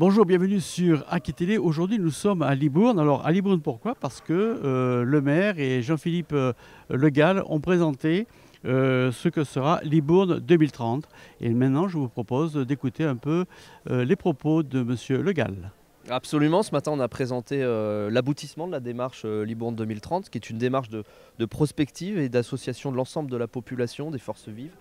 Bonjour, bienvenue sur Aki-Télé. Aujourd'hui, nous sommes à Libourne. Alors, à Libourne, pourquoi? Parce que le maire et Jean-Philippe Le Gall ont présenté ce que sera Libourne 2030. Et maintenant, je vous propose d'écouter un peu les propos de Monsieur Le Gall. Absolument, ce matin on a présenté l'aboutissement de la démarche Libourne 2030, qui est une démarche de prospective et d'association de l'ensemble de la population, des forces vives,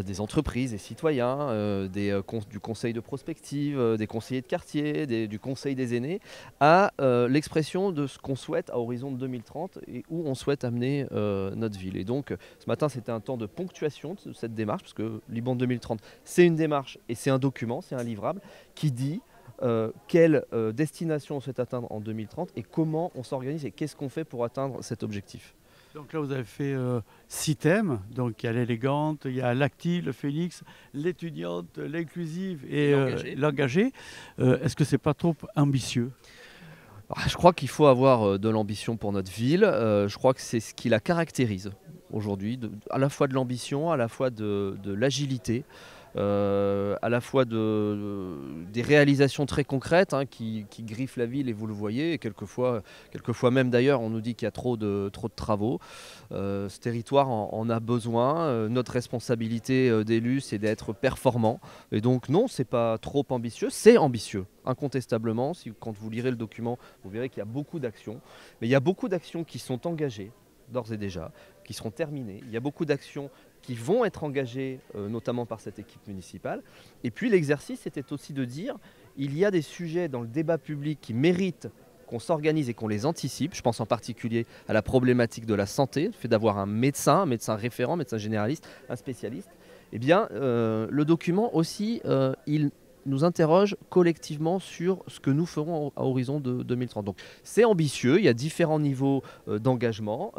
des entreprises, des citoyens, du conseil de prospective, des conseillers de quartier, du conseil des aînés, à l'expression de ce qu'on souhaite à horizon de 2030 et où on souhaite amener notre ville. Et donc ce matin c'était un temps de ponctuation de cette démarche, parce que Libourne 2030 c'est une démarche et c'est un document, c'est un livrable qui dit quelle destination on souhaite atteindre en 2030 et comment on s'organise et qu'est-ce qu'on fait pour atteindre cet objectif. Donc là, vous avez fait 6 thèmes. Donc il y a l'élégante, il y a l'active, le phénix, l'étudiante, l'inclusive et l'engagée. Est-ce que c'est pas trop ambitieux? Je crois qu'il faut avoir de l'ambition pour notre ville. Je crois que c'est ce qui la caractérise aujourd'hui, à la fois de l'ambition, à la fois de l'agilité. À la fois des réalisations très concrètes qui griffent la ville, et vous le voyez, et quelquefois même d'ailleurs on nous dit qu'il y a trop de travaux. Ce territoire en a besoin. Notre responsabilité d'élus, c'est d'être performant, et donc non, c'est pas trop ambitieux, c'est ambitieux incontestablement. Quand vous lirez le document, vous verrez qu'il y a beaucoup d'actions, mais il y a beaucoup d'actions qui sont engagées d'ores et déjà, qui seront terminées. Il y a beaucoup d'actions qui vont être engagées, notamment par cette équipe municipale. Et puis l'exercice était aussi de dire, il y a des sujets dans le débat public qui méritent qu'on s'organise et qu'on les anticipe. Je pense en particulier à la problématique de la santé, le fait d'avoir un médecin référent, un médecin généraliste, un spécialiste. Eh bien, le document aussi, il nous interroge collectivement sur ce que nous ferons à horizon de 2030. Donc c'est ambitieux, il y a différents niveaux d'engagement,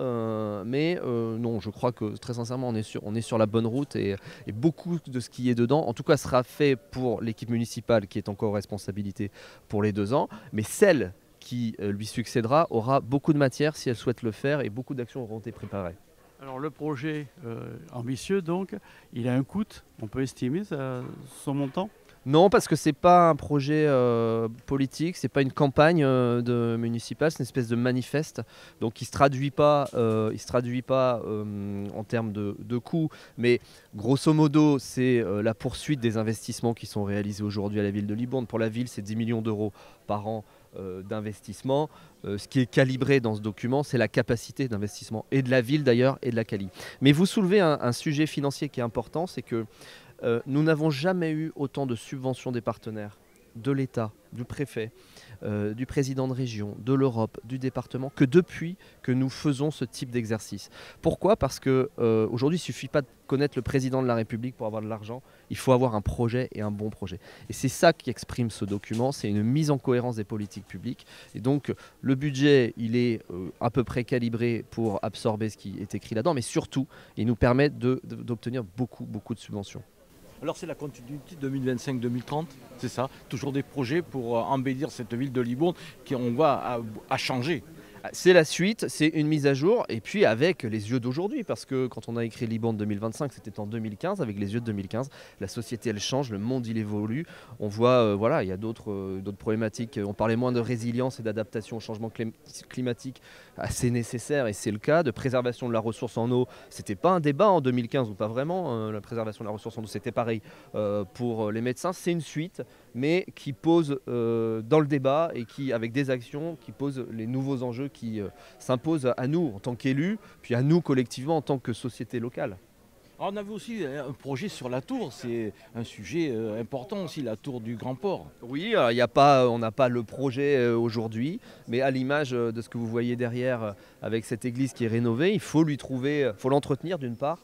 mais non, je crois que très sincèrement on est sur la bonne route, et beaucoup de ce qui est dedans, en tout cas, sera fait pour l'équipe municipale qui est encore en responsabilité pour les 2 ans, mais celle qui lui succédera aura beaucoup de matière si elle souhaite le faire, et beaucoup d'actions auront été préparées. Alors le projet ambitieux, donc, il a un coût. On peut estimer son montant? Non, parce que c'est pas un projet politique, c'est pas une campagne municipale, c'est une espèce de manifeste. Donc il se traduit pas en termes de coûts, mais grosso modo c'est la poursuite des investissements qui sont réalisés aujourd'hui à la ville de Libourne. Pour la ville, c'est 10 millions d'euros par an d'investissement. Ce qui est calibré dans ce document, c'est la capacité d'investissement, et de la ville d'ailleurs, et de la Cali. Mais vous soulevez un sujet financier qui est important, c'est que nous n'avons jamais eu autant de subventions des partenaires, de l'État, du préfet, du président de région, de l'Europe, du département, que depuis que nous faisons ce type d'exercice. Pourquoi? Parce qu'aujourd'hui, il ne suffit pas de connaître le président de la République pour avoir de l'argent, il faut avoir un projet, et un bon projet. Et c'est ça qui exprime ce document, c'est une mise en cohérence des politiques publiques. Et donc le budget, il est à peu près calibré pour absorber ce qui est écrit là-dedans, mais surtout, il nous permet d'obtenir beaucoup de subventions. Alors c'est la continuité 2025-2030, c'est ça, toujours des projets pour embellir cette ville de Libourne qu'on voit à changer. C'est la suite, c'est une mise à jour, et puis avec les yeux d'aujourd'hui, parce que quand on a écrit Libourne 2025, c'était en 2015, avec les yeux de 2015, la société elle change, le monde il évolue, on voit, voilà, il y a d'autres problématiques, on parlait moins de résilience et d'adaptation au changement climatique, assez nécessaire, et c'est le cas, de préservation de la ressource en eau, c'était pas un débat en 2015, ou pas vraiment, la préservation de la ressource en eau, c'était pareil pour les médecins, c'est une suite, mais qui pose dans le débat, et qui, avec des actions, qui pose les nouveaux enjeux qui s'imposent à nous en tant qu'élus, puis à nous collectivement en tant que société locale. Alors, on avait aussi un projet sur la tour, c'est un sujet important aussi, la tour du Grand Port. Oui, on n'a pas le projet aujourd'hui, mais à l'image de ce que vous voyez derrière avec cette église qui est rénovée, il faut l'entretenir d'une part,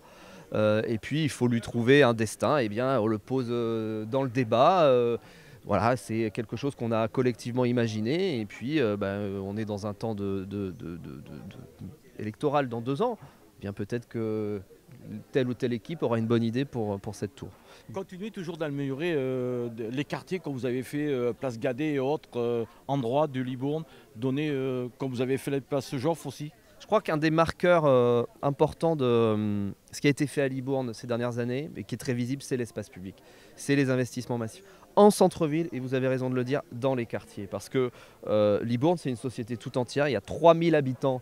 et puis il faut lui trouver un destin. Eh bien, on le pose dans le débat. Voilà, c'est quelque chose qu'on a collectivement imaginé, et puis on est dans un temps électoral dans 2 ans. Eh bien, peut-être que telle ou telle équipe aura une bonne idée pour cette tour. Continuez toujours d'améliorer les quartiers comme vous avez fait Place Gadet et autres endroits de Libourne, comme vous avez fait la Place Joffre aussi. Je crois qu'un des marqueurs importants de ce qui a été fait à Libourne ces dernières années, et qui est très visible, c'est l'espace public. C'est les investissements massifs. en centre-ville et vous avez raison de le dire, dans les quartiers. Parce que Libourne, c'est une société tout entière, il y a 3000 habitants.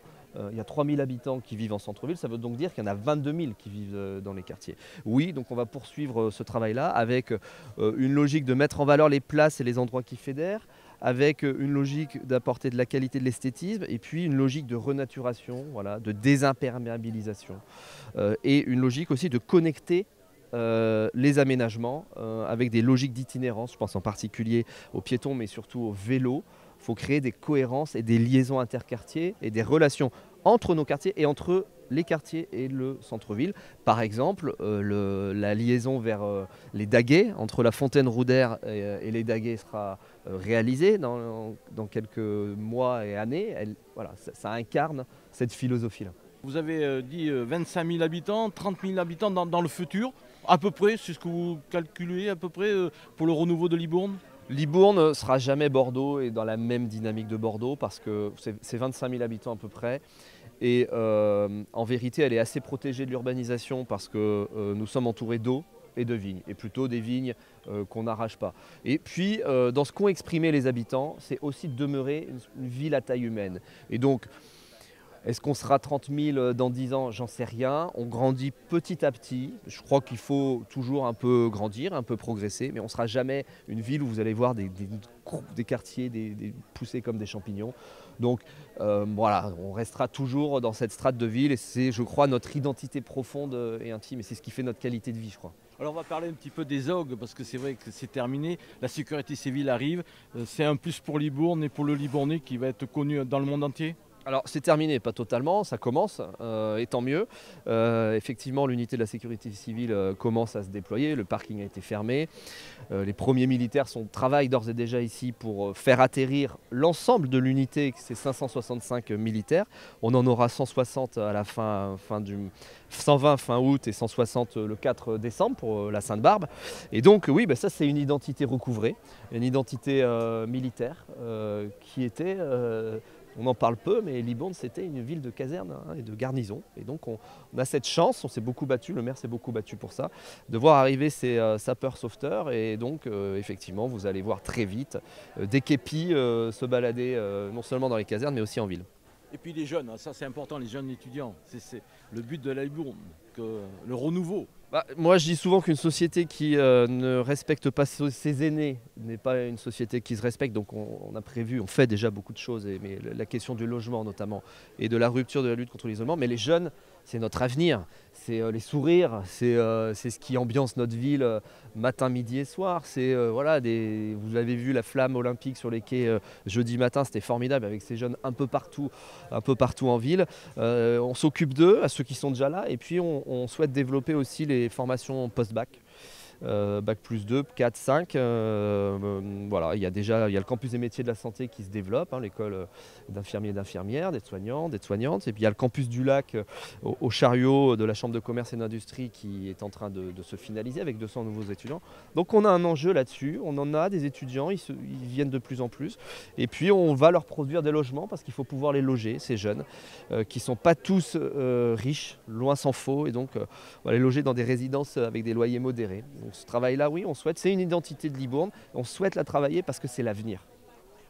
Il y a 3000 habitants qui vivent en centre-ville, ça veut donc dire qu'il y en a 22 000 qui vivent dans les quartiers. Oui, donc on va poursuivre ce travail-là avec une logique de mettre en valeur les places et les endroits qui fédèrent, avec une logique d'apporter de la qualité, de l'esthétisme, et puis une logique de renaturation, voilà, de désimperméabilisation, et une logique aussi de connecter les aménagements avec des logiques d'itinérance. Je pense en particulier aux piétons, mais surtout aux vélos. Il faut créer des cohérences et des liaisons interquartiers et des relations entre nos quartiers et entre les quartiers et le centre-ville. Par exemple, la liaison vers les Daguets, entre la fontaine Roudère et les Daguets sera réalisée dans quelques mois et années. Voilà, ça incarne cette philosophie-là. Vous avez dit 25 000 habitants, 30 000 habitants dans le futur. À peu près, c'est ce que vous calculez à peu près pour le renouveau de Libourne? Libourne ne sera jamais Bordeaux et dans la même dynamique de Bordeaux parce que c'est 25 000 habitants à peu près. Et en vérité, elle est assez protégée de l'urbanisation parce que nous sommes entourés d'eau et de vignes, et plutôt des vignes qu'on n'arrache pas. Et puis, dans ce qu'ont exprimé les habitants, c'est aussi de demeurer une ville à taille humaine. Et donc, est-ce qu'on sera 30 000 dans 10 ans? J'en sais rien. On grandit petit à petit. Je crois qu'il faut toujours un peu grandir, un peu progresser, mais on ne sera jamais une ville où vous allez voir des quartiers poussés comme des champignons. Donc voilà, on restera toujours dans cette strate de ville et c'est, je crois, notre identité profonde et intime. Et c'est ce qui fait notre qualité de vie, je crois. Alors on va parler un petit peu des OG parce que c'est vrai que c'est terminé. La sécurité civile arrive. C'est un plus pour Libourne et pour le Libournais qui va être connu dans le monde entier. Alors c'est terminé, pas totalement, ça commence, et tant mieux. Effectivement, l'unité de la sécurité civile commence à se déployer, le parking a été fermé. Les premiers militaires travaillent d'ores et déjà ici pour faire atterrir l'ensemble de l'unité, c'est 565 militaires. On en aura 160 à la fin 120 fin août et 160 le 4 décembre pour la Sainte-Barbe. Et donc oui, ça c'est une identité recouvrée, une identité militaire qui était... on en parle peu, mais Libourne, c'était une ville de caserne et de garnison. Et donc, on a cette chance, on s'est beaucoup battu, le maire s'est beaucoup battu pour ça, de voir arriver ces sapeurs-sauveteurs. Et donc, effectivement, vous allez voir très vite des képis se balader non seulement dans les casernes, mais aussi en ville. Et puis les jeunes, ça c'est important, les jeunes étudiants. C'est le but de la Libourne, le renouveau. Moi, je dis souvent qu'une société qui ne respecte pas ses aînés n'est pas une société qui se respecte. Donc on a prévu, on fait déjà beaucoup de choses, mais la question du logement notamment, et de la rupture de la lutte contre l'isolement. Mais les jeunes, c'est notre avenir, c'est les sourires, c'est ce qui ambiance notre ville matin, midi et soir. C'est voilà, vous avez vu la flamme olympique sur les quais jeudi matin, c'était formidable avec ces jeunes un peu partout en ville. On s'occupe d'eux, à ceux qui sont déjà là, et puis on souhaite développer aussi les formations post-bac. Bac plus 2, 4, 5. Voilà, il y a le campus des métiers de la santé qui se développe, l'école d'infirmiers et d'infirmières, d'aides-soignantes. Et puis il y a le campus du Lac au Chariot de la Chambre de commerce et d'industrie qui est en train de se finaliser avec 200 nouveaux étudiants. Donc on a un enjeu là-dessus, on en a des étudiants, ils viennent de plus en plus. Et puis on va leur produire des logements parce qu'il faut pouvoir les loger, ces jeunes, qui ne sont pas tous riches, loin s'en faut. Et donc on va les loger dans des résidences avec des loyers modérés. Donc ce travail-là, oui, c'est une identité de Libourne, on souhaite la travailler parce que c'est l'avenir.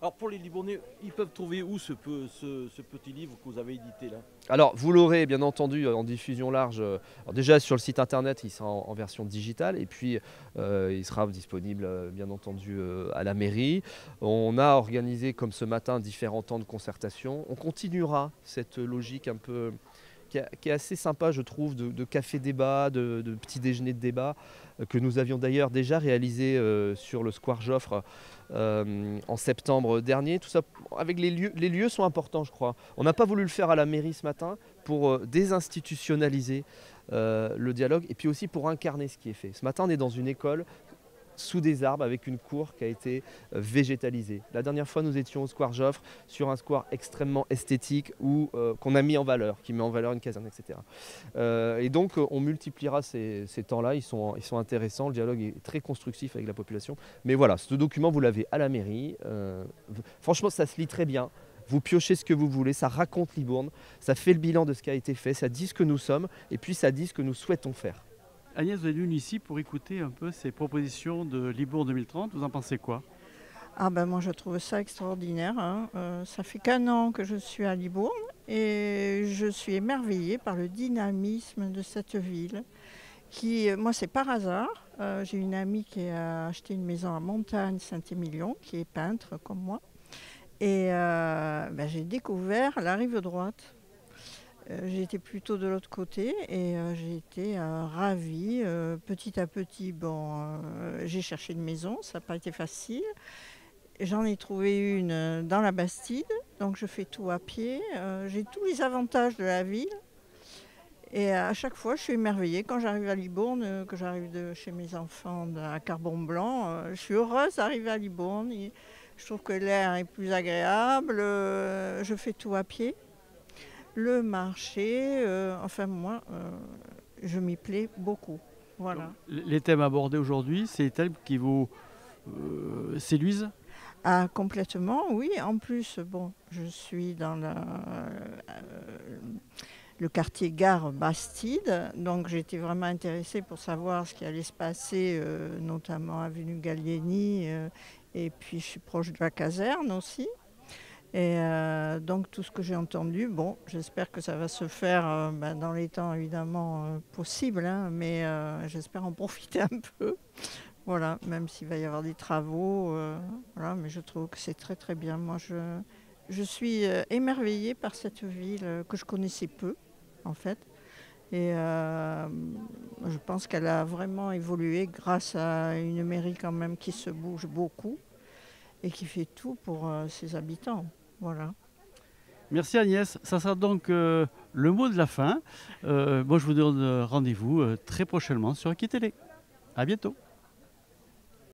Alors pour les Libournais, ils peuvent trouver où ce petit livre que vous avez édité là? Alors vous l'aurez bien entendu en diffusion large, alors déjà sur le site internet il sera en version digitale et puis il sera disponible bien entendu à la mairie. On a organisé comme ce matin différents temps de concertation, on continuera cette logique un peu... qui est assez sympa, je trouve, de café-débat, de petit déjeuner de débat, que nous avions d'ailleurs déjà réalisé sur le Square Joffre en septembre dernier. Tout ça, avec les lieux sont importants, je crois. On n'a pas voulu le faire à la mairie ce matin pour désinstitutionnaliser le dialogue et puis aussi pour incarner ce qui est fait. Ce matin, on est dans une école sous des arbres avec une cour qui a été végétalisée. La dernière fois, nous étions au Square Joffre sur un square extrêmement esthétique qu'on a mis en valeur, qui met en valeur une caserne, etc. Et donc, on multipliera ces temps-là. Ils sont intéressants. Le dialogue est très constructif avec la population. Mais voilà, ce document, vous l'avez à la mairie. Franchement, ça se lit très bien. Vous piochez ce que vous voulez, ça raconte Libourne, ça fait le bilan de ce qui a été fait, ça dit ce que nous sommes et puis ça dit ce que nous souhaitons faire. Agnès, vous êtes venue ici pour écouter un peu ces propositions de Libourne 2030. Vous en pensez quoi? Ah ben moi je trouve ça extraordinaire, hein. Ça fait qu'1 an que je suis à Libourne et je suis émerveillée par le dynamisme de cette ville. Moi c'est par hasard, j'ai une amie qui a acheté une maison à Montagne, Saint-Émilion, qui est peintre comme moi. Et j'ai découvert la rive droite. J'étais plutôt de l'autre côté et j'ai été ravie. Petit à petit, j'ai cherché une maison, ça n'a pas été facile. J'en ai trouvé une dans la Bastide, donc je fais tout à pied. J'ai tous les avantages de la ville. Et à chaque fois, je suis émerveillée. Quand j'arrive à Libourne, que j'arrive de chez mes enfants à Carbon-Blanc, je suis heureuse d'arriver à Libourne. Je trouve que l'air est plus agréable. Je fais tout à pied. Le marché, moi, je m'y plais beaucoup. Voilà. Les thèmes abordés aujourd'hui, c'est des thèmes qui vous séduisent? Ah, complètement, oui. En plus, je suis dans le quartier Gare Bastide, donc j'étais vraiment intéressée pour savoir ce qui allait se passer, notamment avenue Gallieni, et puis je suis proche de la caserne aussi. Et donc tout ce que j'ai entendu, j'espère que ça va se faire dans les temps évidemment possibles, hein, mais j'espère en profiter un peu. Voilà, même s'il va y avoir des travaux, voilà, mais je trouve que c'est très très bien. Moi, je suis émerveillée par cette ville que je connaissais peu, en fait. Et je pense qu'elle a vraiment évolué grâce à une mairie quand même qui se bouge beaucoup et qui fait tout pour ses habitants. Voilà. Merci Agnès. Ça sera donc le mot de la fin. Moi, je vous donne rendez-vous très prochainement sur Aki Télé. À bientôt.